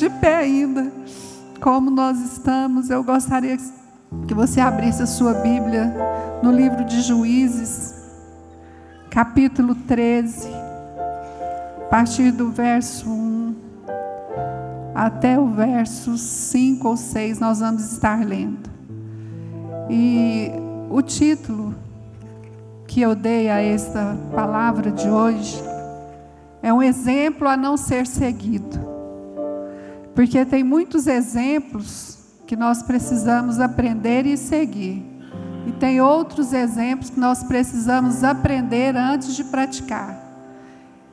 de pé ainda, como nós estamos, eu gostaria que você abrisse a sua Bíblia no livro de Juízes, capítulo 13, a partir do verso 1 até o verso 5 ou 6, nós vamos estar lendo. E o título que eu dei a esta palavra de hoje é um exemplo a não ser seguido, porque tem muitos exemplos que nós precisamos aprender e seguir, e tem outros exemplos que nós precisamos aprender antes de praticar.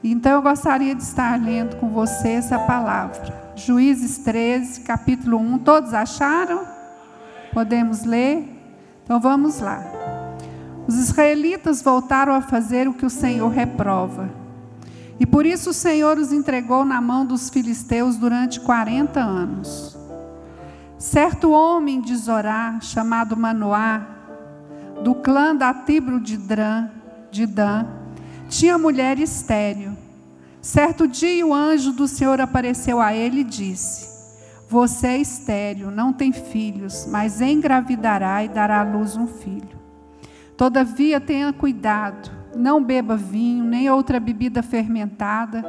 Então eu gostaria de estar lendo com você essa palavra, Juízes 13, capítulo 1, todos acharam? Podemos ler? Então vamos lá. Os israelitas voltaram a fazer o que o Senhor reprova, e por isso o Senhor os entregou na mão dos filisteus durante 40 anos. Certo homem de Zorá, chamado Manoá, do clã da tribo de Dan, tinha mulher estéril. Certo dia o anjo do Senhor apareceu a ele e disse: você é estéril, não tem filhos, mas engravidará e dará à luz um filho. Todavia tenha cuidado, não beba vinho, nem outra bebida fermentada,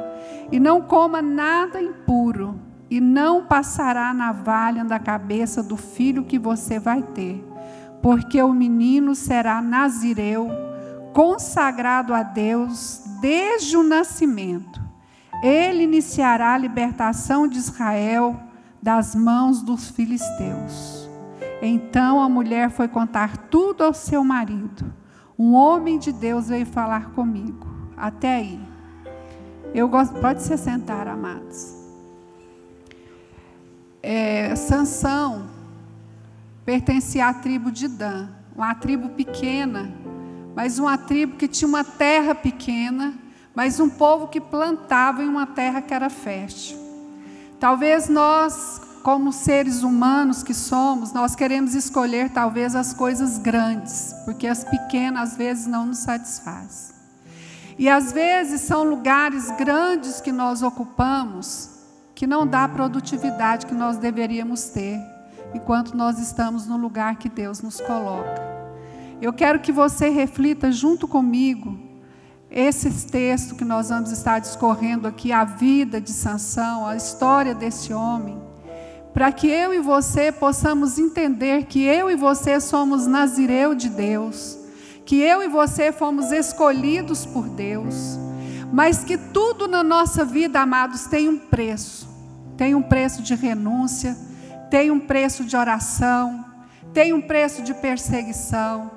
e não coma nada impuro, e não passará navalha na cabeça do filho que você vai ter, porque o menino será nazireu, consagrado a Deus desde o nascimento. Ele iniciará a libertação de Israel das mãos dos filisteus. Então a mulher foi contar tudo ao seu marido. Um homem de Deus veio falar comigo. Até aí. Pode se sentar, amados. Sansão pertencia à tribo de Dan, uma tribo pequena, mas uma tribo que tinha uma terra pequena, mas um povo que plantava em uma terra que era fértil. Talvez nós, como seres humanos que somos, nós queremos escolher talvez as coisas grandes, porque as pequenas às vezes não nos satisfazem. E às vezes são lugares grandes que nós ocupamos, que não dá a produtividade que nós deveríamos ter, enquanto nós estamos no lugar que Deus nos coloca. Eu quero que você reflita junto comigo esse texto que nós vamos estar discorrendo aqui, a vida de Sansão, a história desse homem, para que eu e você possamos entender que eu e você somos nazireu de Deus, que eu e você fomos escolhidos por Deus, mas que tudo na nossa vida, amados, tem um preço de renúncia, tem um preço de oração, tem um preço de perseguição,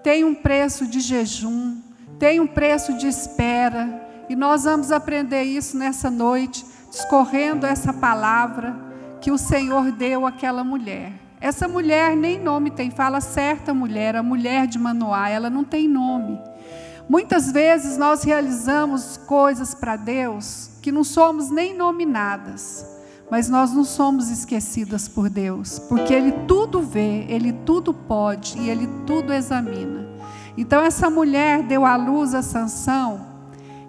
tem um preço de jejum, tem um preço de espera, e nós vamos aprender isso nessa noite, discorrendo essa palavra que o Senhor deu àquela mulher. Essa mulher nem nome tem, fala certa mulher, a mulher de Manoá, ela não tem nome. Muitas vezes nós realizamos coisas para Deus que não somos nem nominadas, mas nós não somos esquecidas por Deus, porque Ele tudo vê, Ele tudo pode e Ele tudo examina. Então essa mulher deu à luz a Sansão,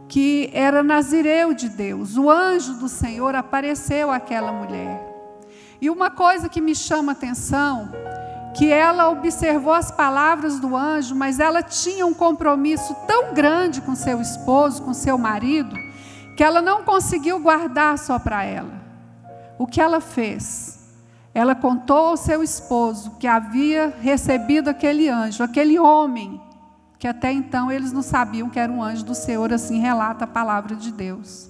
que era nazireu de Deus. O anjo do Senhor apareceu àquela mulher. E uma coisa que me chama a atenção, que ela observou as palavras do anjo, mas ela tinha um compromisso tão grande com seu esposo, com seu marido, que ela não conseguiu guardar só para ela. O que ela fez? Ela contou ao seu esposo que havia recebido aquele anjo, aquele homem, que até então eles não sabiam que era um anjo do Senhor, assim relata a palavra de Deus.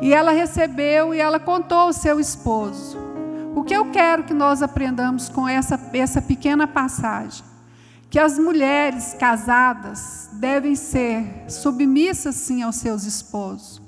E ela recebeu e ela contou ao seu esposo. O que eu quero que nós aprendamos com essa pequena passagem? Que as mulheres casadas devem ser submissas sim aos seus esposos.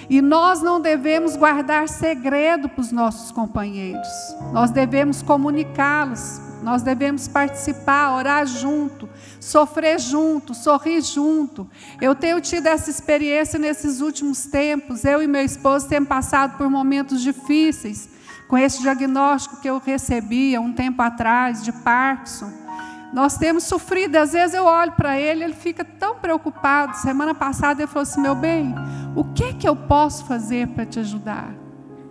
E nós não devemos guardar segredo para os nossos companheiros. Nós devemos comunicá-los. Nós devemos participar, orar junto, sofrer junto, sorrir junto. Eu tenho tido essa experiência nesses últimos tempos. Eu e meu esposo temos passado por momentos difíceis com esse diagnóstico que eu recebi há um tempo atrás, de Parkinson. Nós temos sofrido, às vezes eu olho para ele, ele fica tão preocupado. Semana passada ele falou assim: meu bem, o que eu posso fazer para te ajudar?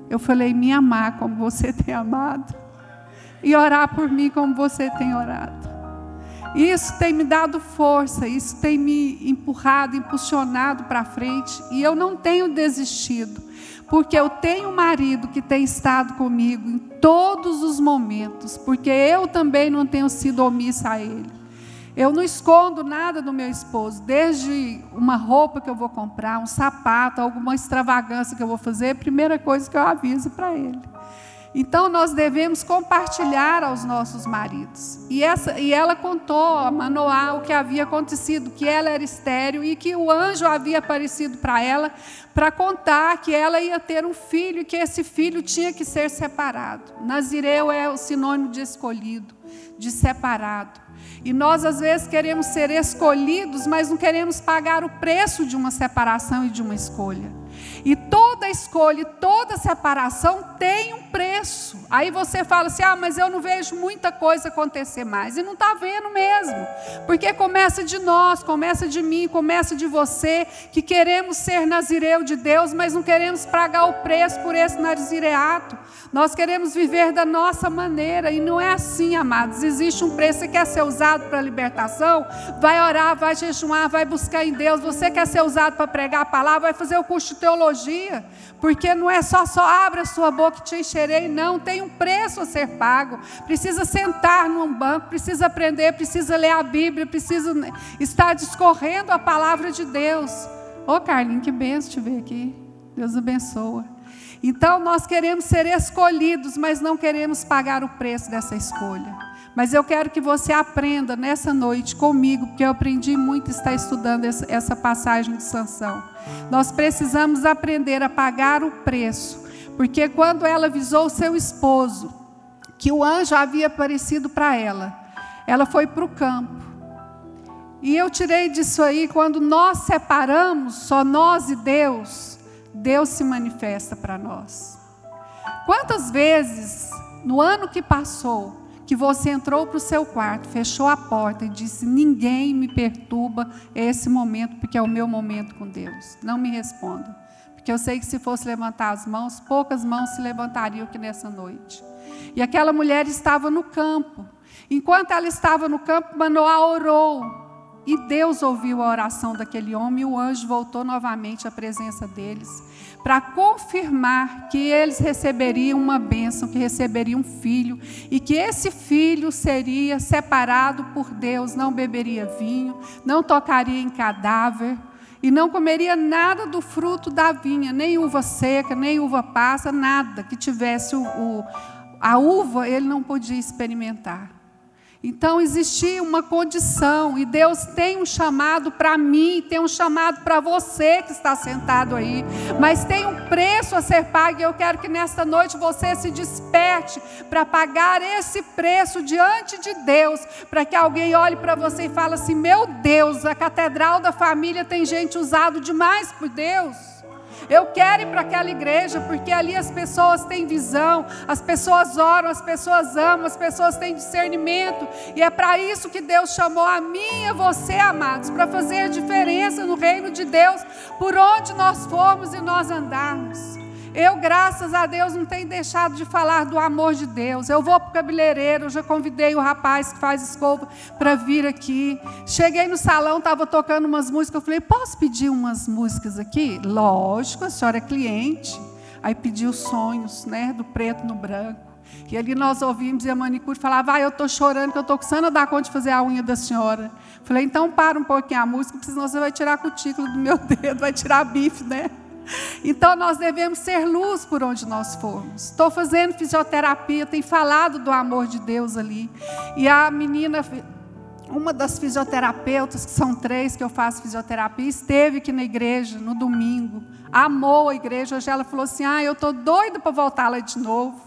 Eu falei, me amar como você tem amado. E orar por mim como você tem orado. Isso tem me dado força, isso tem me empurrado, impulsionado para frente. E eu não tenho desistido, porque eu tenho um marido que tem estado comigo em todos os momentos, porque eu também não tenho sido omissa a ele. Eu não escondo nada do meu esposo, desde uma roupa que eu vou comprar, um sapato, alguma extravagância que eu vou fazer, a primeira coisa que eu aviso para ele. Então, nós devemos compartilhar aos nossos maridos. E ela contou a Manoá o que havia acontecido, que ela era estéril e que o anjo havia aparecido para ela para contar que ela ia ter um filho e que esse filho tinha que ser separado. Nazireu é o sinônimo de escolhido, de separado. E nós, às vezes, queremos ser escolhidos, mas não queremos pagar o preço de uma separação e de uma escolha. E toda escolha, toda separação tem um preço. Aí você fala assim, mas eu não vejo muita coisa acontecer mais. E não está vendo mesmo. Porque começa de nós, começa de mim, começa de você, que queremos ser nazireu de Deus, mas não queremos pagar o preço por esse nazireato. Nós queremos viver da nossa maneira. E não é assim, amados. Existe um preço. Você quer ser usado para a libertação? Vai orar, vai jejuar, vai buscar em Deus. Você quer ser usado para pregar a palavra? Vai fazer o curso de teologia. Porque não é só abra a sua boca e te encherei. Não, tem um preço a ser pago. Precisa sentar num banco, precisa aprender, precisa ler a Bíblia, precisa estar discorrendo a palavra de Deus. Ô Carlinhos, que benção te ver aqui. Deus abençoa. Então nós queremos ser escolhidos, mas não queremos pagar o preço dessa escolha. Mas eu quero que você aprenda nessa noite comigo, porque eu aprendi muito estar estudando essa passagem de Sansão. Nós precisamos aprender a pagar o preço, porque quando ela avisou o seu esposo que o anjo havia aparecido para ela foi para o campo. E eu tirei disso aí, quando nós separamos, só nós e Deus, Deus se manifesta para nós. Quantas vezes, no ano que passou, que você entrou para o seu quarto, fechou a porta e disse, ninguém me perturba esse momento, porque é o meu momento com Deus. Não me responda, porque eu sei que se fosse levantar as mãos, poucas mãos se levantariam aqui nessa noite. E aquela mulher estava no campo. Enquanto ela estava no campo, Manoá orou. E Deus ouviu a oração daquele homem e o anjo voltou novamente à presença deles para confirmar que eles receberiam uma bênção, que receberiam um filho e que esse filho seria separado por Deus, não beberia vinho, não tocaria em cadáver e não comeria nada do fruto da vinha, nem uva seca, nem uva passa, nada que tivesse a uva ele não podia experimentar. Então existia uma condição, e Deus tem um chamado para mim, tem um chamado para você que está sentado aí, mas tem um preço a ser pago, e eu quero que nesta noite você se desperte para pagar esse preço diante de Deus, para que alguém olhe para você e fale assim, meu Deus, a Catedral da Família tem gente usada demais por Deus. Eu quero ir para aquela igreja, porque ali as pessoas têm visão, as pessoas oram, as pessoas amam, as pessoas têm discernimento, e é para isso que Deus chamou a mim e a você, amados, para fazer a diferença no reino de Deus, por onde nós formos e nós andarmos. Eu, graças a Deus, não tenho deixado de falar do amor de Deus. Eu vou para o cabeleireiro, eu já convidei o rapaz que faz escova para vir aqui. Cheguei no salão, estava tocando umas músicas, eu falei, posso pedir umas músicas aqui? Lógico, a senhora é cliente. Aí pediu sonhos, né, do preto no branco. E ali nós ouvimos, e a manicure falava, eu estou chorando, que eu estou começando a dar conta de fazer a unha da senhora. Falei, então para um pouquinho a música, senão você vai tirar a cutícula do meu dedo, vai tirar a bife, né? Então nós devemos ser luz por onde nós formos. Estou fazendo fisioterapia, tenho falado do amor de Deus ali. E a menina, uma das fisioterapeutas, que são 3 que eu faço fisioterapia, esteve aqui na igreja no domingo, amou a igreja. Hoje ela falou assim, eu estou doida para voltar lá de novo.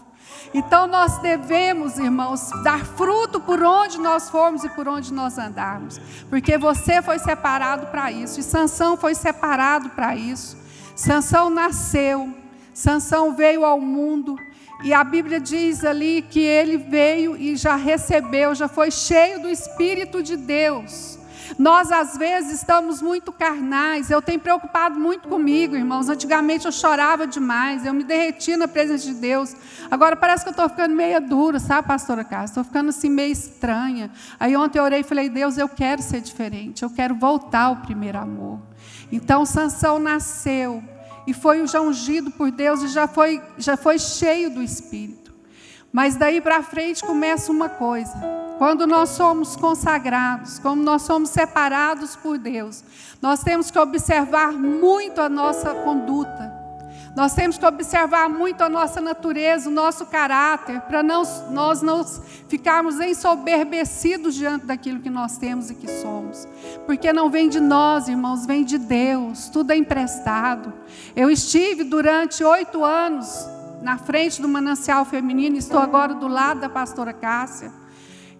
Então nós devemos, irmãos, dar fruto por onde nós formos e por onde nós andarmos, porque você foi separado para isso, e Sansão foi separado para isso. Sansão nasceu, Sansão veio ao mundo, e a Bíblia diz ali que ele veio e já recebeu, já foi cheio do Espírito de Deus. Nós, às vezes, estamos muito carnais. Eu tenho preocupado muito comigo, irmãos. Antigamente eu chorava demais, eu me derretia na presença de Deus. Agora parece que eu estou ficando meia dura, sabe, pastora Cássia? Estou ficando assim meio estranha. Aí ontem eu orei e falei, Deus, eu quero ser diferente, eu quero voltar ao primeiro amor. Então Sansão nasceu e foi já ungido por Deus e já foi cheio do Espírito. Mas daí para frente começa uma coisa. Quando nós somos consagrados, quando nós somos separados por Deus, nós temos que observar muito a nossa conduta. Nós temos que observar muito a nossa natureza, o nosso caráter, para nós não ficarmos ensoberbecidos diante daquilo que nós temos e que somos. Porque não vem de nós, irmãos, vem de Deus, tudo é emprestado. Eu estive durante 8 anos na frente do Manancial Feminino, estou agora do lado da pastora Cássia,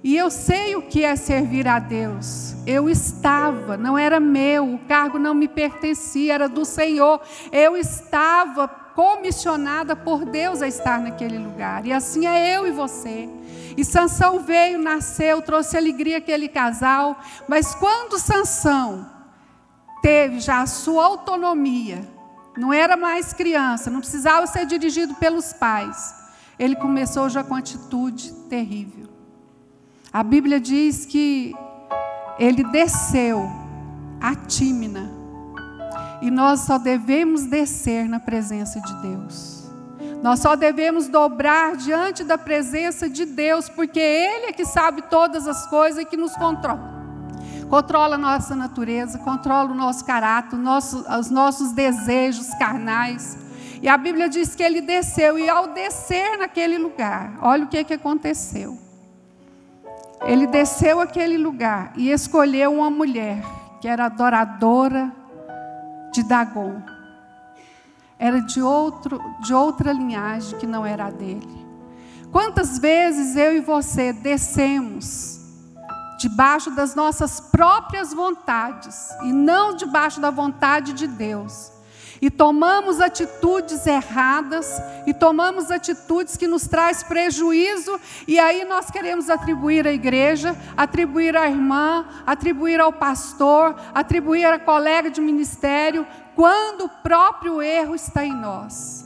e eu sei o que é servir a Deus. Eu estava, não era meu, o cargo não me pertencia, era do Senhor. Eu estava comissionada por Deus a estar naquele lugar. E assim é eu e você. E Sansão veio, nasceu, trouxe alegria àquele casal. Mas quando Sansão teve já a sua autonomia, não era mais criança, não precisava ser dirigido pelos pais, ele começou já com atitude terrível. A Bíblia diz que ele desceu a Tímina. E nós só devemos descer na presença de Deus. Nós só devemos dobrar diante da presença de Deus, porque Ele é que sabe todas as coisas e que nos controla. Controla a nossa natureza, controla o nosso caráter, os nossos desejos carnais. E a Bíblia diz que ele desceu, e ao descer naquele lugar, olha o que aconteceu. Ele desceu aquele lugar e escolheu uma mulher que era adoradora de Dagon. Era de outra linhagem que não era a dele. Quantas vezes eu e você descemos debaixo das nossas próprias vontades e não debaixo da vontade de Deus? E tomamos atitudes erradas, e tomamos atitudes que nos traz prejuízo, e aí nós queremos atribuir à igreja, atribuir à irmã, atribuir ao pastor, atribuir à colega de ministério, quando o próprio erro está em nós.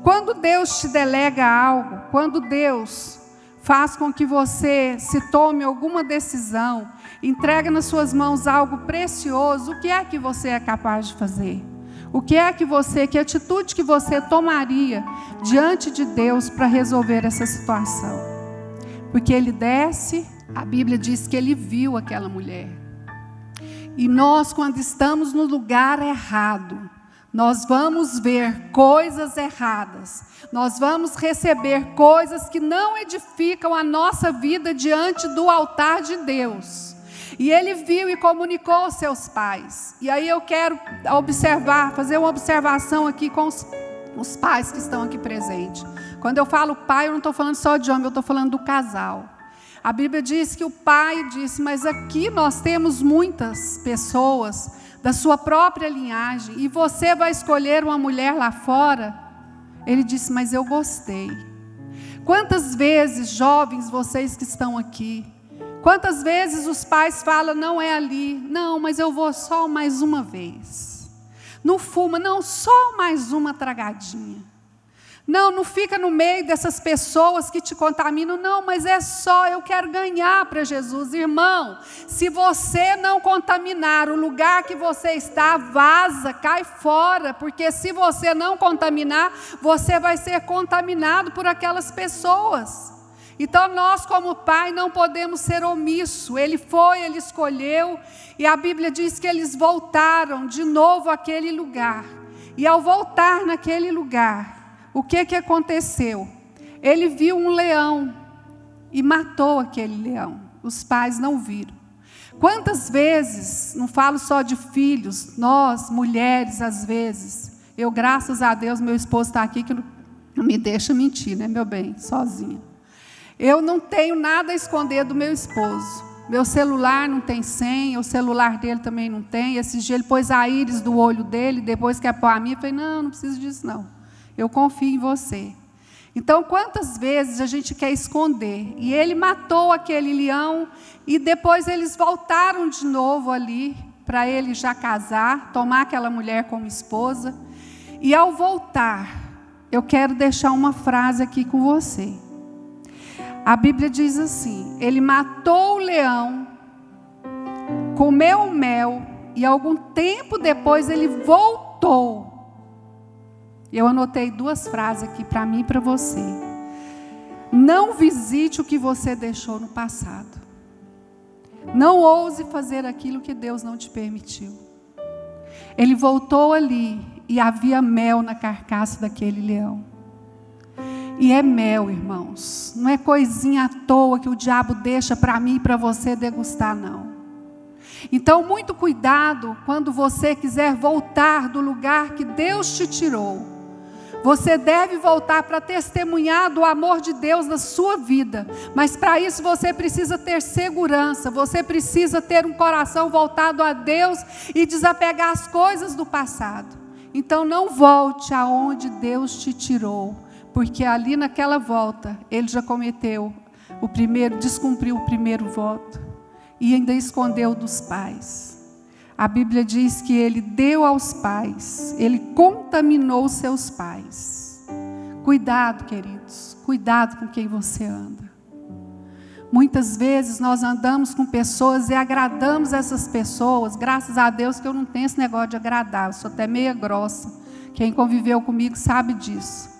Quando Deus te delega algo, quando Deus faz com que você se tome alguma decisão, entrega nas suas mãos algo precioso, o que é que você é capaz de fazer? O que é que atitude que você tomaria diante de Deus para resolver essa situação? Porque ele desce, a Bíblia diz que ele viu aquela mulher. E nós, quando estamos no lugar errado, nós vamos ver coisas erradas, nós vamos receber coisas que não edificam a nossa vida diante do altar de Deus. E ele viu e comunicou aos seus pais. E aí eu quero fazer uma observação aqui com os pais que estão aqui presentes. Quando eu falo pai, eu não estou falando só de homem, eu estou falando do casal. A Bíblia diz que o pai disse, mas aqui nós temos muitas pessoas da sua própria linhagem, e você vai escolher uma mulher lá fora? Ele disse, mas eu gostei. Quantas vezes, jovens, vocês que estão aqui, quantas vezes os pais falam, não é ali, não, mas eu vou só mais uma vez. Não fuma, não, só mais uma tragadinha. Não fica no meio dessas pessoas que te contaminam, não, mas é só, eu quero ganhar para Jesus. Irmão, se você não contaminar o lugar que você está, vaza, cai fora, porque se você não contaminar, você vai ser contaminado por aquelas pessoas. Então nós como pai não podemos ser omissos. Ele escolheu, e a Bíblia diz que eles voltaram de novo àquele lugar. E ao voltar naquele lugar, o que aconteceu? Ele viu um leão e matou aquele leão. Os pais não viram. Quantas vezes, não falo só de filhos, nós mulheres às vezes, eu graças a Deus meu esposo está aqui que não me deixa mentir, né meu bem, sozinha. Eu não tenho nada a esconder do meu esposo. Meu celular não tem senha, o celular dele também não tem. Esse dia ele pôs a íris do olho dele, depois quer pôr a minha. Eu falei, não precisa disso não. Eu confio em você. Então, quantas vezes a gente quer esconder? E ele matou aquele leão, e depois eles voltaram de novo ali, para ele já casar, tomar aquela mulher como esposa. E ao voltar, eu quero deixar uma frase aqui com você. A Bíblia diz assim: ele matou o leão, comeu o mel, e algum tempo depois ele voltou. Eu anotei 2 frases aqui para mim e para você. Não visite o que você deixou no passado. Não ouse fazer aquilo que Deus não te permitiu. Ele voltou ali e havia mel na carcaça daquele leão. E é mel, irmãos. Não é coisinha à toa que o diabo deixa para mim e para você degustar, não. Então, muito cuidado quando você quiser voltar do lugar que Deus te tirou. Você deve voltar para testemunhar do amor de Deus na sua vida. Mas para isso você precisa ter segurança. Você precisa ter um coração voltado a Deus e desapegar as coisas do passado. Então não volte aonde Deus te tirou. Porque ali naquela volta, ele já cometeu descumpriu o primeiro voto. E ainda escondeu dos pais. A Bíblia diz que ele deu aos pais, ele contaminou seus pais. Cuidado, queridos, cuidado com quem você anda. Muitas vezes nós andamos com pessoas e agradamos essas pessoas. Graças a Deus que eu não tenho esse negócio de agradar, eu sou até meia grossa. Quem conviveu comigo sabe disso.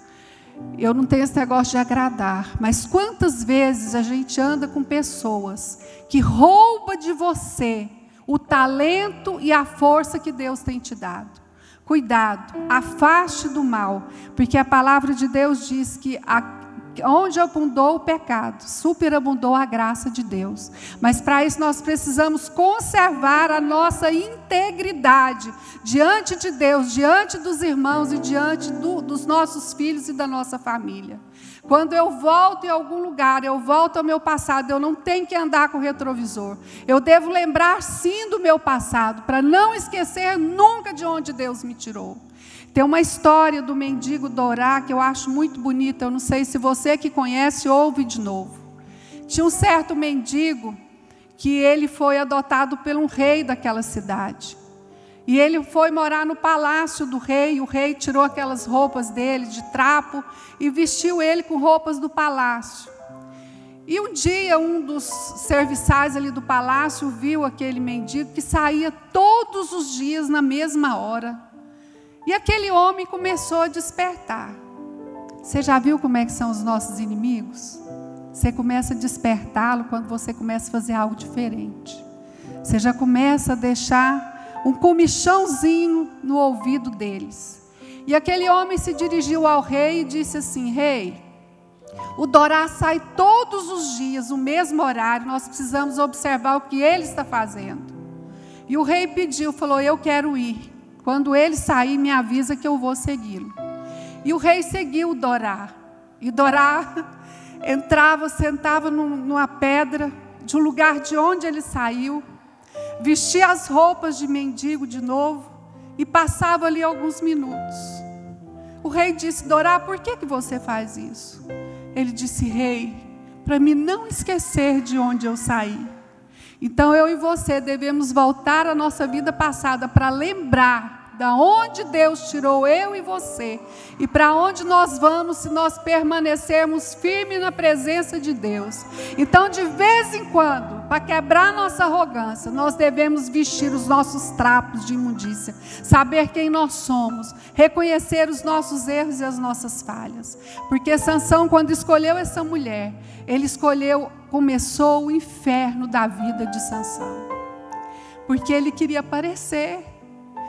Eu não tenho esse negócio de agradar, mas quantas vezes a gente anda com pessoas que roubam de você o talento e a força que Deus tem te dado. Cuidado, afaste do mal, porque a palavra de Deus diz que onde abundou o pecado, superabundou a graça de Deus. Mas para isso nós precisamos conservar a nossa integridade diante de Deus, diante dos irmãos e diante dos nossos filhos e da nossa família. Quando eu volto em algum lugar, eu volto ao meu passado, eu não tenho que andar com o retrovisor. Eu devo lembrar sim do meu passado, para não esquecer nunca de onde Deus me tirou. Tem uma história do mendigo Dorá que eu acho muito bonita. Eu não sei se você que conhece ouve de novo. Tinha um certo mendigo que ele foi adotado por um rei daquela cidade. E ele foi morar no palácio do rei. O rei tirou aquelas roupas dele de trapo e vestiu ele com roupas do palácio. E um dia um dos serviçais ali do palácio viu aquele mendigo que saía todos os dias na mesma hora. E aquele homem começou a despertar. Você já viu como é que são os nossos inimigos? Você começa a despertá-lo quando você começa a fazer algo diferente. Você já começa a deixar um comichãozinho no ouvido deles. E aquele homem se dirigiu ao rei e disse assim: rei, o Dorá sai todos os dias, no mesmo horário, nós precisamos observar o que ele está fazendo. E o rei falou, eu quero ir. Quando ele sair, me avisa que eu vou segui-lo. E o rei seguiu o Dorá. E Dorá entrava, sentava numa pedra, de um lugar de onde ele saiu, vestia as roupas de mendigo de novo, e passava ali alguns minutos. O rei disse, Dorá, por que você faz isso? Ele disse, rei, para mim não esquecer de onde eu saí. Então eu e você devemos voltar à nossa vida passada para lembrar da onde Deus tirou eu e você e para onde nós vamos se nós permanecermos firmes na presença de Deus. Então, de vez em quando, para quebrar nossa arrogância, nós devemos vestir os nossos trapos de imundícia, saber quem nós somos, reconhecer os nossos erros e as nossas falhas. Porque Sansão, quando escolheu essa mulher, ele começou o inferno da vida de Sansão. Porque ele queria aparecer.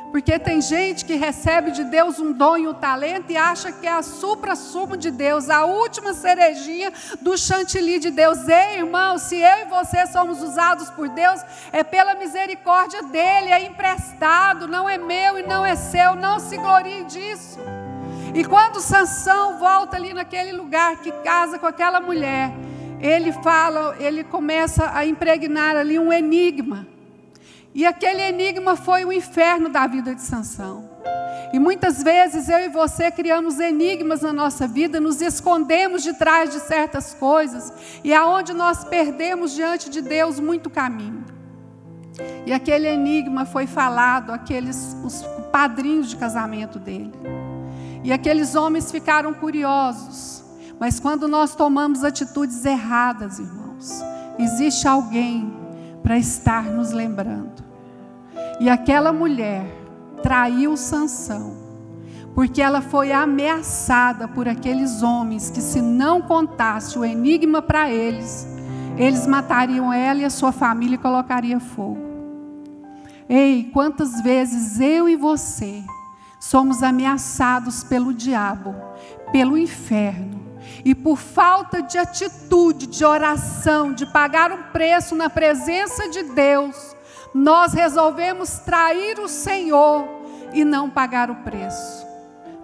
Porque tem gente que recebe de Deus um dom e um talento e acha que é a supra-sumo de Deus, a última cerejinha do chantilly de Deus. Ei, irmão, se eu e você somos usados por Deus, é pela misericórdia dEle, é emprestado, não é meu e não é seu, não se glorie disso. E quando Sansão volta ali naquele lugar, que casa com aquela mulher, ele começa a impregnar ali um enigma. E aquele enigma foi o inferno da vida de Sansão. E muitas vezes eu e você criamos enigmas na nossa vida, nos escondemos de trás de certas coisas, e é onde nós perdemos diante de Deus muito caminho. E aquele enigma foi falado os padrinhos de casamento dele. E aqueles homens ficaram curiosos. Mas quando nós tomamos atitudes erradas, irmãos, existe alguém para estar nos lembrando. E aquela mulher traiu Sansão, porque ela foi ameaçada por aqueles homens que, se não contasse o enigma para eles, eles matariam ela e a sua família e colocariam fogo. Ei, quantas vezes eu e você somos ameaçados pelo diabo, pelo inferno, e por falta de atitude, de oração, de pagar um preço na presença de Deus, nós resolvemos trair o Senhor e não pagar o preço.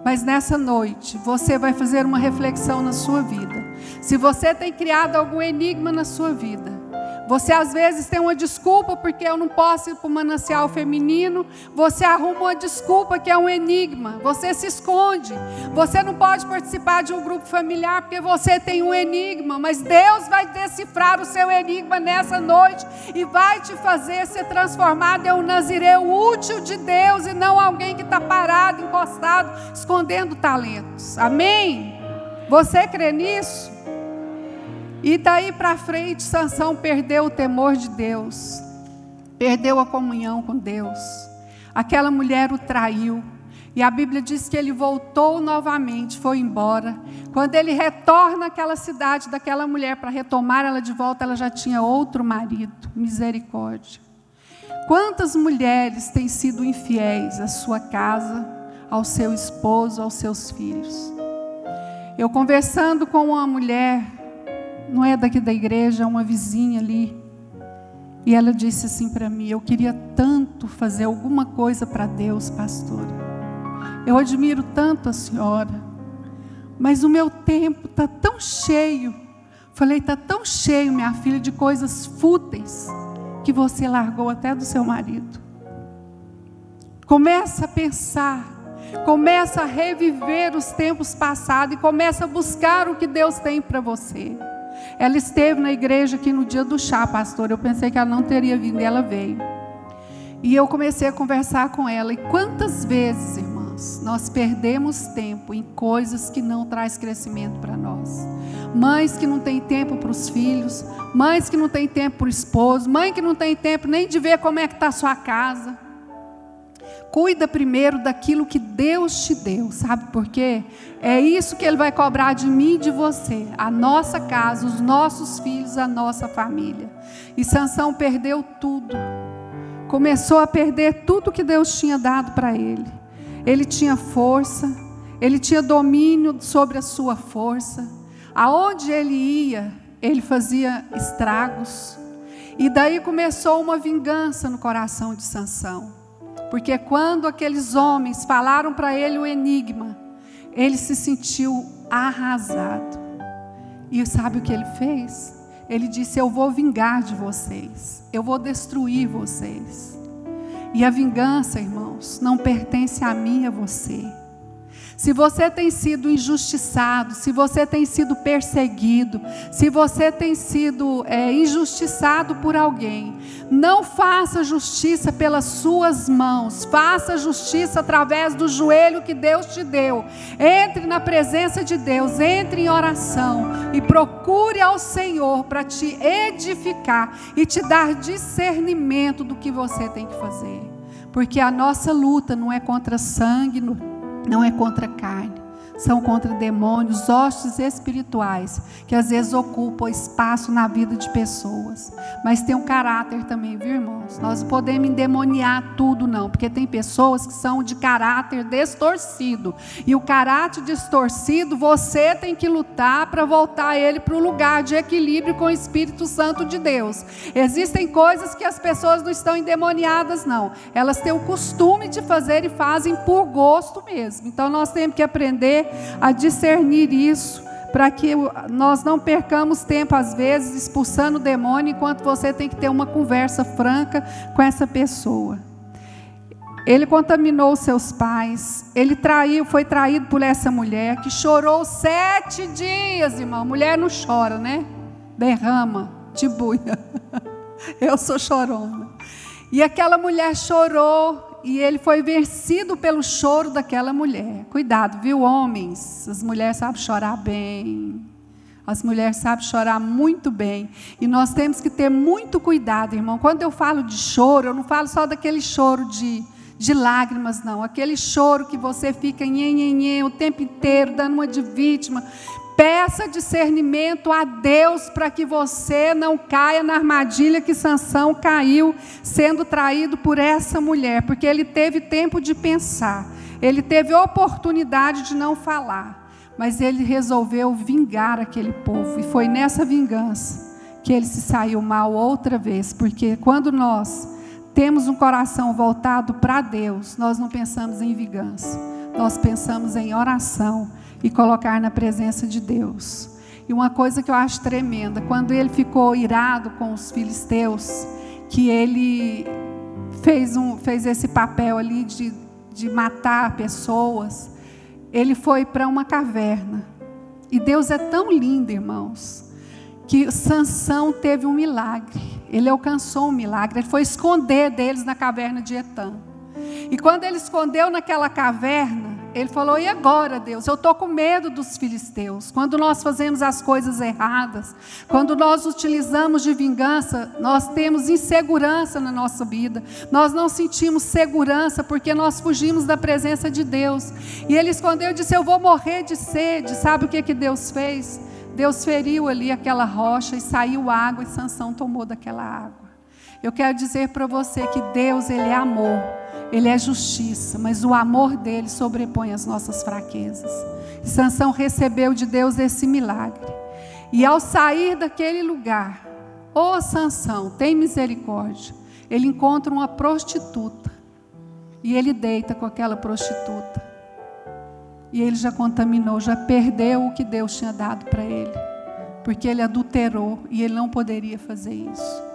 Mas nessa noite, você vai fazer uma reflexão na sua vida. Se você tem criado algum enigma na sua vida, você às vezes tem uma desculpa porque eu não posso ir para o manancial feminino, você arruma uma desculpa que é um enigma, você se esconde, você não pode participar de um grupo familiar porque você tem um enigma, mas Deus vai decifrar o seu enigma nessa noite e vai te fazer ser transformado em um nazireu útil de Deus e não alguém que está parado, encostado, escondendo talentos. Amém? Você crê nisso? E daí para frente, Sansão perdeu o temor de Deus, perdeu a comunhão com Deus. Aquela mulher o traiu, e a Bíblia diz que ele voltou novamente, foi embora. Quando ele retorna àquela cidade daquela mulher para retomar ela de volta, ela já tinha outro marido. Misericórdia. Quantas mulheres têm sido infiéis à sua casa, ao seu esposo, aos seus filhos? Eu conversando com uma mulher, não é daqui da igreja, é uma vizinha ali. E ela disse assim para mim: eu queria tanto fazer alguma coisa para Deus, pastora. Eu admiro tanto a senhora, mas o meu tempo está tão cheio. Falei: está tão cheio, minha filha, de coisas fúteis, que você largou até do seu marido. Começa a pensar, começa a reviver os tempos passados e começa a buscar o que Deus tem para você. Ela esteve na igreja aqui no dia do chá, pastor. Eu pensei que ela não teria vindo e ela veio. E eu comecei a conversar com ela. E quantas vezes, irmãos, nós perdemos tempo em coisas que não traz crescimento para nós. Mães que não têm tempo para os filhos, mães que não têm tempo para o esposo, mãe que não tem tempo nem de ver como é que está a sua casa. Cuida primeiro daquilo que Deus te deu, sabe por quê? É isso que Ele vai cobrar de mim e de você, a nossa casa, os nossos filhos, a nossa família. E Sansão perdeu tudo, começou a perder tudo que Deus tinha dado para ele. Ele tinha força, ele tinha domínio sobre a sua força. Aonde ele ia, ele fazia estragos. E daí começou uma vingança no coração de Sansão. Porque quando aqueles homens falaram para ele o enigma, ele se sentiu arrasado. E sabe o que ele fez? Ele disse: eu vou vingar de vocês, eu vou destruir vocês. E a vingança, irmãos, não pertence a mim e a você. Se você tem sido injustiçado, se você tem sido perseguido, se você tem sido injustiçado por alguém, não faça justiça pelas suas mãos, faça justiça através do joelho que Deus te deu. Entre na presença de Deus, entre em oração e procure ao Senhor para te edificar e te dar discernimento do que você tem que fazer. Porque a nossa luta não é contra sangue, não é contra carne, são contra demônios, hostes espirituais, que às vezes ocupam espaço na vida de pessoas, mas tem um caráter também, viu, irmãos? Nós não podemos endemoniar tudo não, porque tem pessoas que são de caráter distorcido, e o caráter distorcido, você tem que lutar para voltar ele para o lugar de equilíbrio com o Espírito Santo de Deus. Existem coisas que as pessoas não estão endemoniadas não, elas têm o costume de fazer e fazem por gosto mesmo. Então nós temos que aprender a discernir isso, para que nós não percamos tempo às vezes expulsando o demônio, enquanto você tem que ter uma conversa franca com essa pessoa. Ele contaminou seus pais, ele foi traído por essa mulher, que chorou 7 dias, irmão. Mulher não chora, né? Derrama, tibuia. Eu sou chorona. E aquela mulher chorou, e ele foi vencido pelo choro daquela mulher. Cuidado, viu, homens? As mulheres sabem chorar bem. As mulheres sabem chorar muito bem. E nós temos que ter muito cuidado, irmão. Quando eu falo de choro, eu não falo só daquele choro de lágrimas, não. Aquele choro que você fica nhenhenhen o tempo inteiro, dando uma de vítima. Peça discernimento a Deus para que você não caia na armadilha que Sansão caiu, sendo traído por essa mulher. Porque ele teve tempo de pensar. Ele teve oportunidade de não falar. Mas ele resolveu vingar aquele povo. E foi nessa vingança que ele se saiu mal outra vez. Porque quando nós temos um coração voltado para Deus, nós não pensamos em vingança. Nós pensamos em oração e colocar na presença de Deus. E uma coisa que eu acho tremenda, quando ele ficou irado com os filisteus, que ele fez esse papel ali de matar pessoas, ele foi para uma caverna. E Deus é tão lindo, irmãos, que Sansão teve um milagre. Ele alcançou um milagre. Ele foi esconder deles na caverna de Etã. E quando ele escondeu naquela caverna, ele falou: e agora, Deus? Eu estou com medo dos filisteus. Quando nós fazemos as coisas erradas, quando nós utilizamos de vingança, nós temos insegurança na nossa vida. Nós não sentimos segurança porque nós fugimos da presença de Deus. E ele escondeu e disse: eu vou morrer de sede. Sabe o que Deus fez? Deus feriu ali aquela rocha e saiu água, e Sansão tomou daquela água. Eu quero dizer para você que Deus, Ele é amor, Ele é justiça, mas o amor dEle sobrepõe as nossas fraquezas. E Sansão recebeu de Deus esse milagre. E ao sair daquele lugar, Sansão, tem misericórdia, ele encontra uma prostituta, e ele deita com aquela prostituta. E ele já contaminou, já perdeu o que Deus tinha dado para ele. Porque ele adulterou e ele não poderia fazer isso.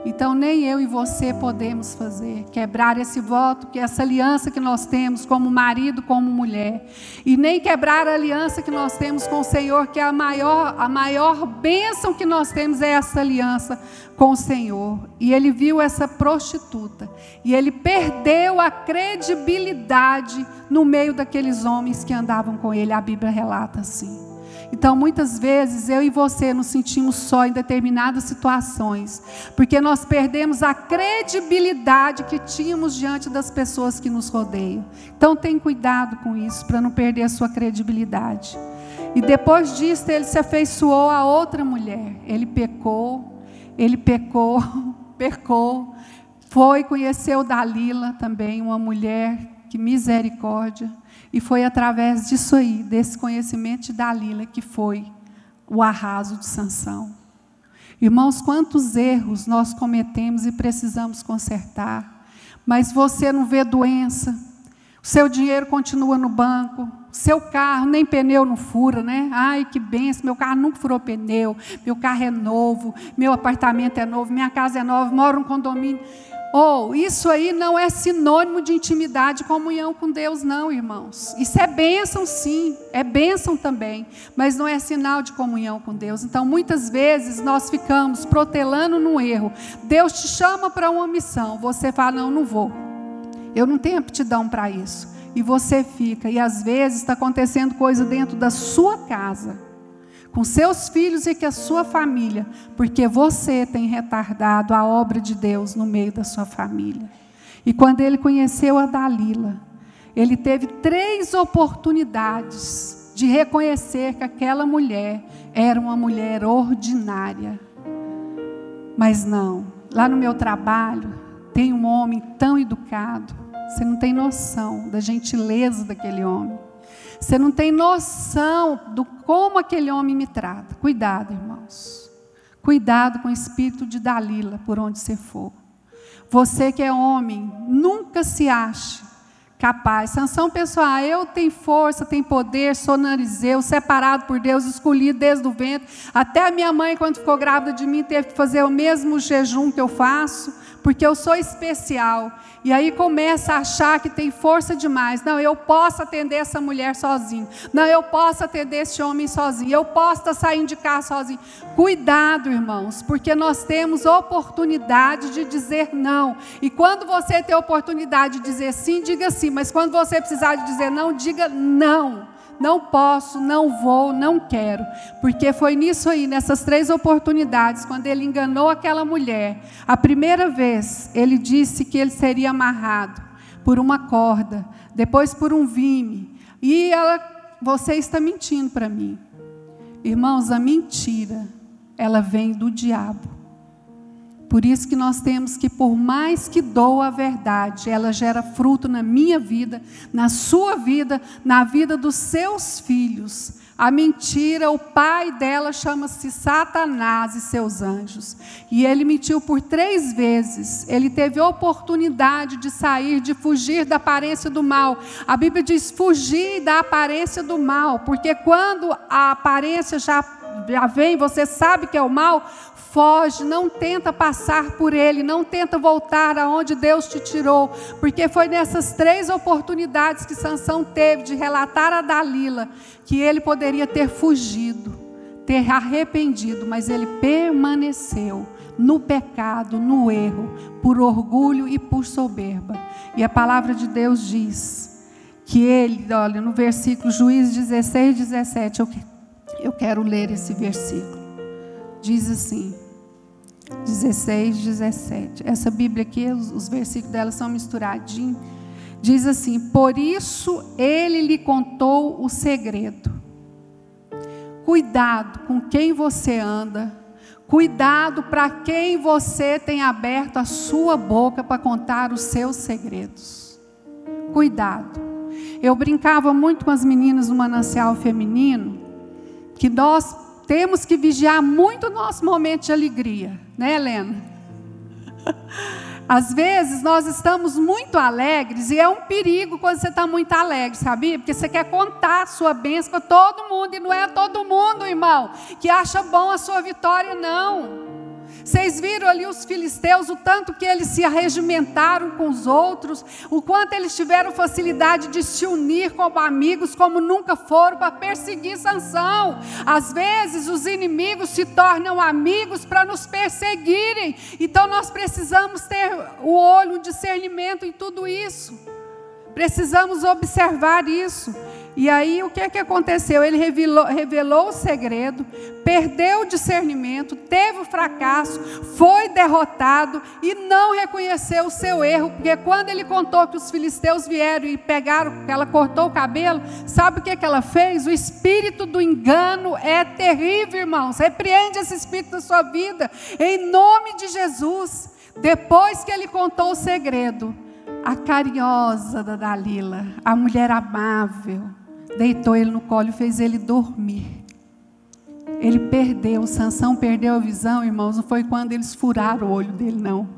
Então nem eu e você podemos fazer, quebrar esse voto, que essa aliança que nós temos como marido, como mulher. E nem quebrar a aliança que nós temos com o Senhor, que é a maior bênção que nós temos é essa aliança com o Senhor. E ele viu essa prostituta. E ele perdeu a credibilidade no meio daqueles homens que andavam com ele. A Bíblia relata assim. Então, muitas vezes, eu e você nos sentimos só em determinadas situações, porque nós perdemos a credibilidade que tínhamos diante das pessoas que nos rodeiam. Então, tem cuidado com isso, para não perder a sua credibilidade. E depois disso, ele se afeiçoou a outra mulher. Ele pecou, foi, conheceu Dalila também, uma mulher, que misericórdia. E foi através disso aí, desse conhecimento de Dalila, que foi o arraso de Sansão. Irmãos, quantos erros nós cometemos e precisamos consertar. Mas você não vê doença, o seu dinheiro continua no banco, seu carro nem pneu não fura, né? Ai, que benção, meu carro nunca furou pneu, meu carro é novo, meu apartamento é novo, minha casa é nova, moro num condomínio. Isso aí não é sinônimo de intimidade e comunhão com Deus, não, irmãos. Isso é bênção, sim, é bênção também, mas não é sinal de comunhão com Deus. Então, muitas vezes, nós ficamos protelando no erro. Deus te chama para uma missão, você fala: não vou, eu não tenho aptidão para isso. E você fica, e às vezes está acontecendo coisa dentro da sua casa, com seus filhos e com a sua família, porque você tem retardado a obra de Deus no meio da sua família. E quando ele conheceu a Dalila, ele teve 3 oportunidades de reconhecer que aquela mulher era uma mulher ordinária. Mas não, lá no meu trabalho tem um homem tão educado, você não tem noção da gentileza daquele homem. Você não tem noção do como aquele homem me trata. Cuidado, irmãos. Cuidado com o espírito de Dalila por onde você for. Você que é homem, nunca se ache capaz. Sansão pensou, eu tenho força, tenho poder, sou narizeu, separado por Deus, escolhido desde o ventre. Até a minha mãe, quando ficou grávida de mim, teve que fazer o mesmo jejum que eu faço, porque eu sou especial. E aí começa a achar que tem força demais. Não, eu posso atender essa mulher sozinho. Não, eu posso atender esse homem sozinho. Eu posso estar saindo de casa sozinho. Cuidado, irmãos, porque nós temos oportunidade de dizer não. E quando você tem oportunidade de dizer sim, diga sim. Mas quando você precisar de dizer não, diga não. Não posso, não vou, não quero. Porque foi nisso aí, nessas 3 oportunidades, quando ele enganou aquela mulher. A primeira vez, ele disse que ele seria amarrado por uma corda, depois por um vime. E você está mentindo para mim. Irmãos, a mentira, ela vem do diabo. Por isso que nós temos que, por mais que doa a verdade, ela gera fruto na minha vida, na sua vida, na vida dos seus filhos. A mentira, o pai dela chama-se Satanás e seus anjos. E ele mentiu por 3 vezes. Ele teve oportunidade de sair, de fugir da aparência do mal. A Bíblia diz fugir da aparência do mal, porque quando a aparência já vem, você sabe que é o mal, foge, não tenta passar por ele, não tenta voltar aonde Deus te tirou, porque foi nessas 3 oportunidades que Sansão teve de relatar a Dalila, que ele poderia ter fugido, ter arrependido, mas ele permaneceu no pecado, no erro, por orgulho e por soberba. E a palavra de Deus diz que ele, olha, no versículo Juízes 16, 17, eu quero ler esse versículo. Diz assim, 16, 17. Essa Bíblia aqui, os versículos dela são misturadinhos. Diz assim: por isso ele lhe contou o segredo. Cuidado com quem você anda. Cuidado para quem você tem aberto a sua boca para contar os seus segredos. Cuidado. Eu brincava muito com as meninas no Manancial Feminino, que nós temos que vigiar muito o nosso momento de alegria, né, Helena? Às vezes nós estamos muito alegres e é um perigo quando você está muito alegre, sabia? Porque você quer contar a sua bênção para todo mundo e não é todo mundo, irmão, que acha bom a sua vitória, não. Vocês viram ali os filisteus, o tanto que eles se arregimentaram com os outros, o quanto eles tiveram facilidade de se unir como amigos, como nunca foram, para perseguir Sansão. Às vezes os inimigos se tornam amigos para nos perseguirem. Então nós precisamos ter o olho, o discernimento em tudo isso. Precisamos observar isso. E aí o que aconteceu? Ele revelou o segredo, perdeu o discernimento, teve o fracasso, foi derrotado e não reconheceu o seu erro, porque quando ele contou que os filisteus vieram e pegaram, ela cortou o cabelo, sabe o que ela fez? O espírito do engano é terrível, irmãos. Repreende esse espírito da sua vida, em nome de Jesus. Depois que ele contou o segredo, a carinhosa da Dalila, a mulher amável, deitou ele no colo e fez ele dormir. Ele perdeu, Sansão perdeu a visão, irmãos, não foi quando eles furaram o olho dele, não.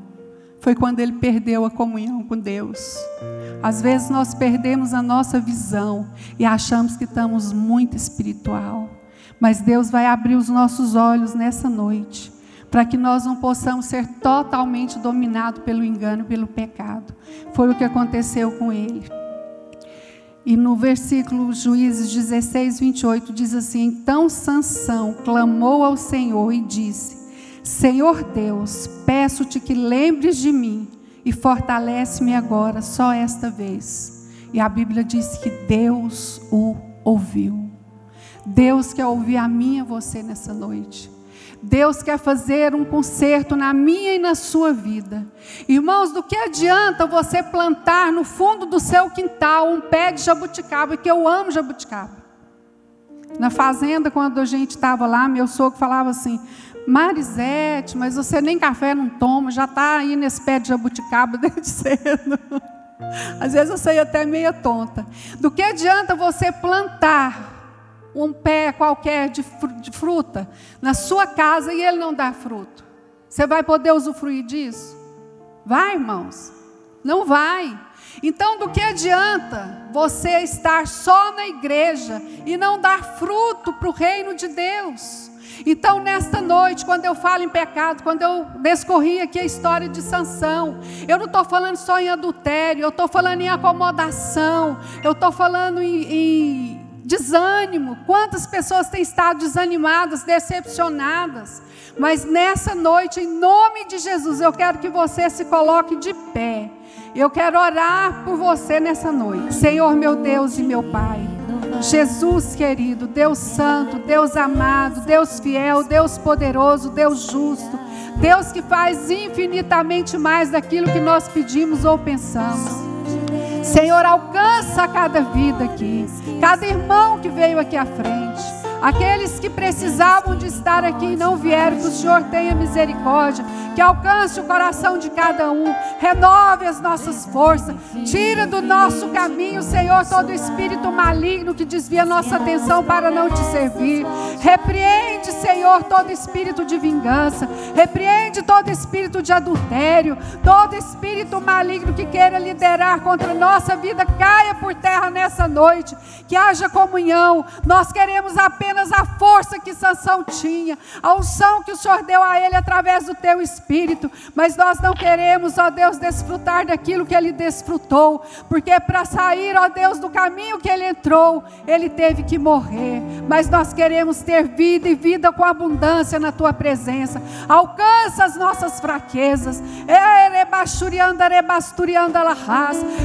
Foi quando ele perdeu a comunhão com Deus. Às vezes nós perdemos a nossa visão e achamos que estamos muito espiritual. Mas Deus vai abrir os nossos olhos nessa noite, para que nós não possamos ser totalmente dominados pelo engano e pelo pecado. Foi o que aconteceu com ele. E no versículo Juízes 16, 28, diz assim: então Sansão clamou ao Senhor e disse: Senhor Deus, peço-te que lembres de mim e fortalece-me agora, só esta vez. E a Bíblia diz que Deus o ouviu. Deus quer ouvir a mim e a você nessa noite. Deus quer fazer um conserto na minha e na sua vida. Irmãos, do que adianta você plantar no fundo do seu quintal um pé de jabuticaba, que eu amo jabuticaba. Na fazenda, quando a gente estava lá, meu sogro falava assim: Marisete, mas você nem café não toma, já está aí nesse pé de jabuticaba desde cedo. Às vezes eu sei até meia tonta. Do que adianta você plantar um pé qualquer de fruta na sua casa e ele não dá fruto? Você vai poder usufruir disso? Vai, irmãos? Não vai. Então, do que adianta você estar só na igreja e não dar fruto para o reino de Deus? Então, nesta noite, quando eu falo em pecado, quando eu descorri aqui a história de Sansão, eu não estou falando só em adultério, eu estou falando em acomodação, eu estou falando em desânimo. Quantas pessoas têm estado desanimadas, decepcionadas? Mas nessa noite, em nome de Jesus, eu quero que você se coloque de pé. Eu quero orar por você nessa noite. Senhor, meu Deus e meu Pai, Jesus querido, Deus santo, Deus amado, Deus fiel, Deus poderoso, Deus justo, Deus que faz infinitamente mais daquilo que nós pedimos ou pensamos. Senhor, alcança cada vida aqui, cada irmão que veio aqui à frente, aqueles que precisavam de estar aqui e não vieram, que o Senhor tenha misericórdia, que alcance o coração de cada um, renove as nossas forças, tira do nosso caminho, Senhor, todo espírito maligno que desvia nossa atenção para não te servir. Repreende, Senhor, todo espírito de vingança, repreende todo espírito de adultério, todo espírito maligno que queira liderar contra nossa vida, caia por terra nessa noite, que haja comunhão. Nós queremos apenas a força que Sansão tinha, a unção que o Senhor deu a ele através do teu Espírito, mas nós não queremos, ó Deus, desfrutar daquilo que ele desfrutou, porque para sair, ó Deus, do caminho que ele entrou, ele teve que morrer. Mas nós queremos ter vida e vida com abundância na tua presença. Alcança as nossas fraquezas,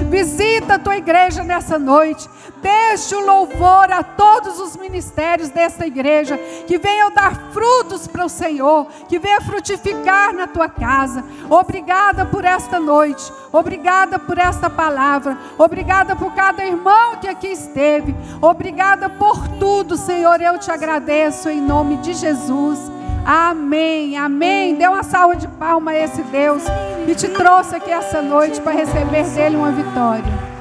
visita a tua igreja nessa noite, deixa o louvor a todos os ministérios desta igreja, que venham dar frutos para o Senhor, que venha frutificar na tua casa. Obrigada por esta noite, obrigada por esta palavra, obrigada por cada irmão que aqui esteve, obrigada por tudo, Senhor. Eu te agradeço em nome de Jesus. Amém, amém. Dê uma salva de palmas a esse Deus que te trouxe aqui essa noite para receber dele uma vitória.